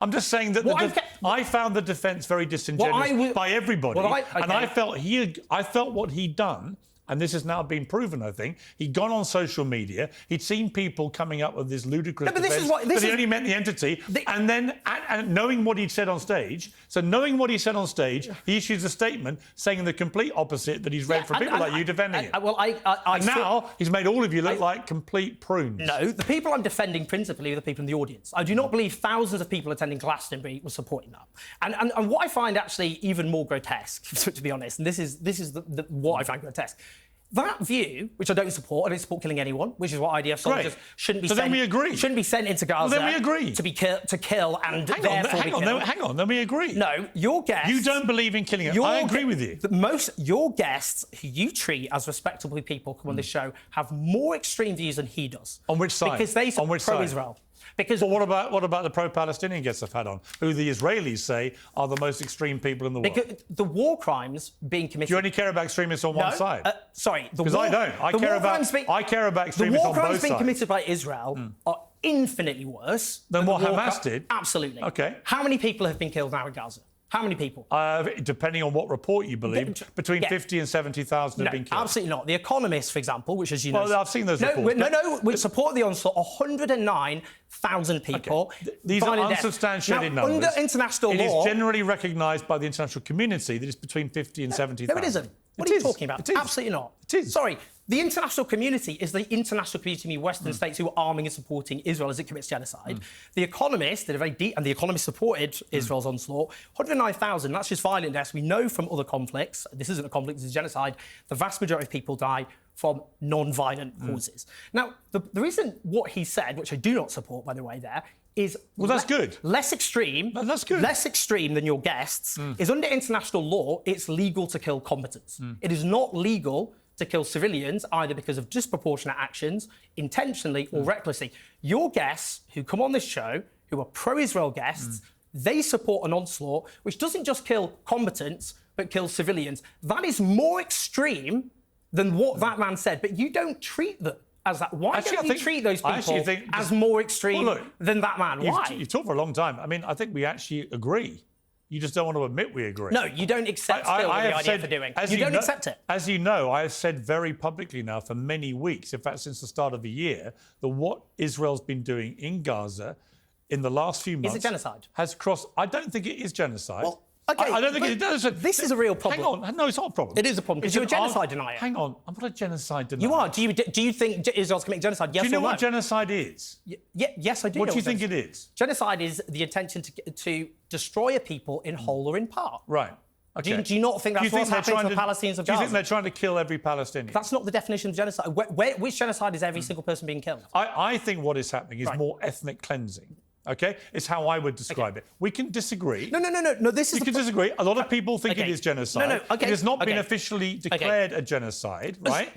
I'm just saying that I found the defence very disingenuous by everybody, and I felt what he'd done. And this has now been proven, I think. He'd gone on social media. He'd seen people coming up with this ludicrous defence that he only meant the entity. And then, and knowing what he'd said on stage, he issues a statement saying the complete opposite that he's read from people like you defending it. And now he's made all of you look like complete prunes. No, the people I'm defending principally are the people in the audience. I do not believe thousands of people attending Glastonbury were supporting that. And what I find actually even more grotesque, to be honest, and this is what I find grotesque. That view, which I don't support killing anyone, which is what IDF soldiers shouldn't be sent. Then we agree. Shouldn't be sent into Gaza. Well, then we agree. To kill and therefore be killed. Hang on, then we agree. No, your guests. You don't believe in killing it. I agree with you. Your guests, who you treat as respectable people, come on this show, have more extreme views than he does. On which side? Because they support pro-Israel. Because what about the pro-Palestinian guests I've had on, who the Israelis say are the most extreme people in the world? Because the war crimes being committed. Do you only care about extremists on one side? Sorry, because I don't. I care about extremists on both sides. The war crimes being committed by Israel are infinitely worse than what Hamas did. Absolutely. Okay. How many people have been killed now in Gaza? How many people? Depending on what report you believe, between 50 and 70,000 have been killed. Absolutely not. The Economist, for example, which, as you know... Well, I've seen those reports. We support the onslaught. 109,000 people. Okay. These are unsubstantiated numbers. Under international law... It is generally recognised by the international community that it's between 50 and 70,000. No, it isn't. What are you talking about? Absolutely not. It is. Sorry. The international community is the international community of Western states who are arming and supporting Israel as it commits genocide. The Economist did a very deep... And the Economist supported Israel's onslaught. 109,000, that's just violent deaths. We know from other conflicts, this isn't a conflict, this is genocide, the vast majority of people die from non-violent causes. Now, the reason what he said, which I do not support, by the way, there, is... Well, that's good. Less extreme. That's good. Less extreme than your guests is under international law, it's legal to kill combatants. It is not legal to kill civilians, either because of disproportionate actions, intentionally or recklessly. Your guests who come on this show, who are pro-Israel guests, they support an onslaught which doesn't just kill combatants, but kills civilians. That is more extreme than what that man said, but you don't treat them as that. Why don't you treat those people as more extreme than that man? Why? You've talked for a long time. I mean, I think we actually agree. You just don't want to admit we agree. No, you don't accept the idea for doing. You don't accept it. As you know, I have said very publicly now for many weeks, in fact, since the start of the year, that what Israel's been doing in Gaza in the last few months... Is it genocide? ...has crossed... I don't think it is genocide. Well, OK, I don't think it is. This is a real problem. Hang on. No, it's not a problem. It is a problem, because you're a genocide denier. Hang on. I'm not a genocide denier. You are. Do you think Israel's committing genocide, yes or no? Do you know what genocide is? Yes, I do. What do you think it is? Genocide is the intention to destroy a people in whole or in part. Right. Okay. Do you not think that's what's happening to the Palestinians of Gaza? Do you think they're trying to kill every Palestinian? That's not the definition of genocide. Which genocide is every single person being killed? I think what is happening is more ethnic cleansing. OK? It's how I would describe it. We can disagree. No, this is... We can disagree. A lot of people think it is genocide. OK. It has not been officially declared a genocide, right?